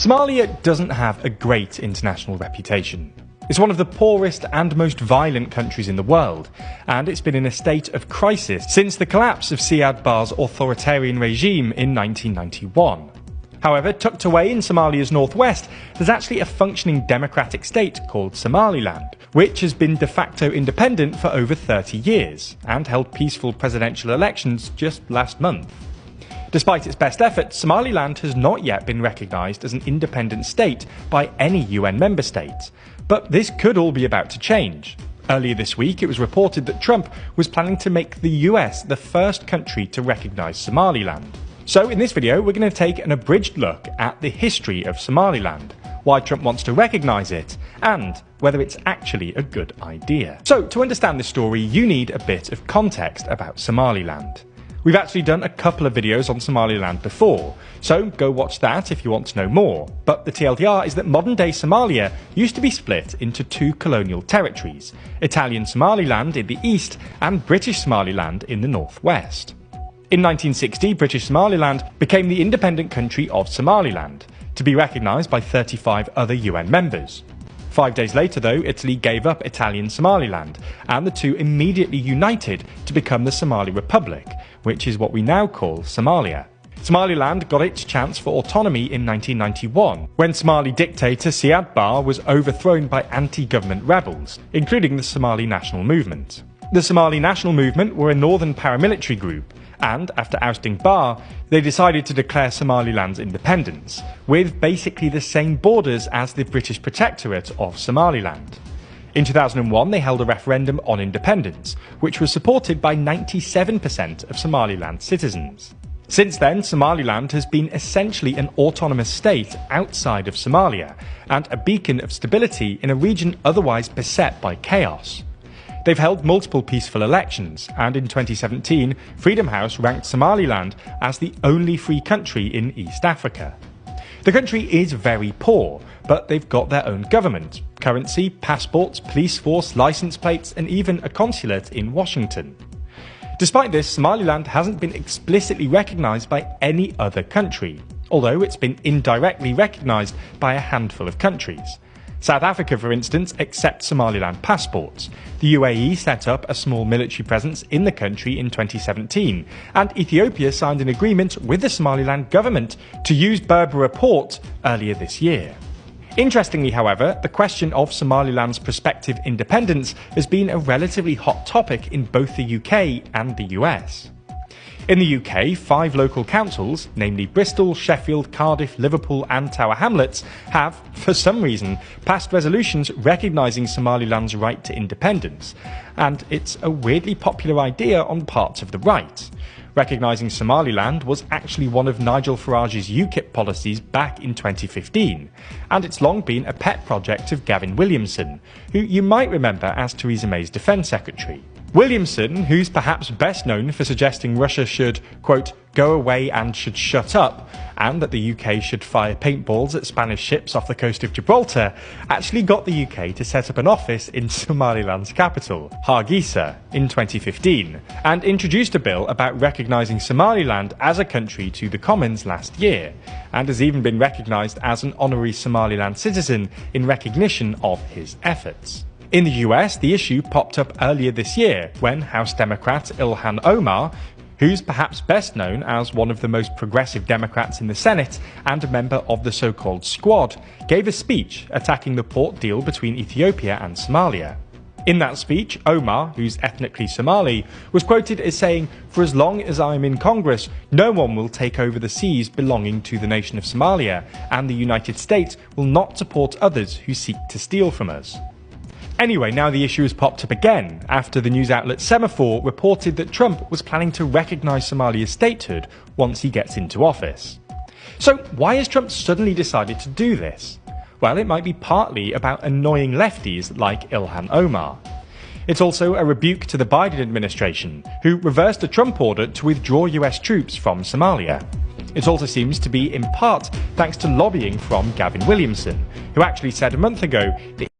Somalia doesn't have a great international reputation. It's one of the poorest and most violent countries in the world, and it's been in a state of crisis since the collapse of Siad Barre's authoritarian regime in 1991. However, tucked away in Somalia's northwest, there's actually a functioning democratic state called Somaliland, which has been de facto independent for over 30 years, and held peaceful presidential elections just last month. Despite its best efforts, Somaliland has not yet been recognised as an independent state by any UN member state. But this could all be about to change. Earlier this week, it was reported that Trump was planning to make the US the first country to recognise Somaliland. So in this video, we're going to take an abridged look at the history of Somaliland, why Trump wants to recognise it, and whether it's actually a good idea. So to understand this story, you need a bit of context about Somaliland. We've actually done a couple of videos on Somaliland before, so go watch that if you want to know more. But the TLDR is that modern-day Somalia used to be split into two colonial territories, Italian Somaliland in the east and British Somaliland in the northwest. In 1960, British Somaliland became the independent country of Somaliland, to be recognised by 35 other UN members. 5 days later, though, Italy gave up Italian Somaliland, and the two immediately united to become the Somali Republic, which is what we now call Somalia. Somaliland got its chance for autonomy in 1991, when Somali dictator Siad Barre was overthrown by anti-government rebels, including the Somali National Movement. The Somali National Movement were a northern paramilitary group, and after ousting Barre, they decided to declare Somaliland's independence, with basically the same borders as the British Protectorate of Somaliland. In 2001, they held a referendum on independence, which was supported by 97% of Somaliland citizens. Since then, Somaliland has been essentially an autonomous state outside of Somalia, and a beacon of stability in a region otherwise beset by chaos. They've held multiple peaceful elections, and in 2017, Freedom House ranked Somaliland as the only free country in East Africa. The country is very poor, but they've got their own government, currency, passports, police force, license plates, and even a consulate in Washington. Despite this, Somaliland hasn't been explicitly recognised by any other country, although it's been indirectly recognised by a handful of countries. South Africa, for instance, accepts Somaliland passports. The UAE set up a small military presence in the country in 2017, and Ethiopia signed an agreement with the Somaliland government to use Berbera port earlier this year. Interestingly, however, the question of Somaliland's prospective independence has been a relatively hot topic in both the UK and the US. In the UK, 5 local councils, namely Bristol, Sheffield, Cardiff, Liverpool and Tower Hamlets, have, for some reason, passed resolutions recognising Somaliland's right to independence, and it's a weirdly popular idea on parts of the right. Recognising Somaliland was actually one of Nigel Farage's UKIP policies back in 2015, and it's long been a pet project of Gavin Williamson, who you might remember as Theresa May's Defence Secretary. Williamson, who's perhaps best known for suggesting Russia should, quote, go away and should shut up, and that the UK should fire paintballs at Spanish ships off the coast of Gibraltar, actually got the UK to set up an office in Somaliland's capital, Hargeisa, in 2015, and introduced a bill about recognising Somaliland as a country to the Commons last year, and has even been recognised as an honorary Somaliland citizen in recognition of his efforts. In the US, the issue popped up earlier this year when House Democrat Ilhan Omar, who's perhaps best known as one of the most progressive Democrats in the Senate and a member of the so-called Squad, gave a speech attacking the port deal between Ethiopia and Somalia. In that speech, Omar, who's ethnically Somali, was quoted as saying, "For as long as I'm in Congress, no one will take over the seas belonging to the nation of Somalia, and the United States will not support others who seek to steal from us." Anyway, now the issue has popped up again after the news outlet Semaphore reported that Trump was planning to recognise Somalia's statehood once he gets into office. So why has Trump suddenly decided to do this? Well, it might be partly about annoying lefties like Ilhan Omar. It's also a rebuke to the Biden administration, who reversed a Trump order to withdraw US troops from Somalia. It also seems to be in part thanks to lobbying from Gavin Williamson, who actually said a month ago that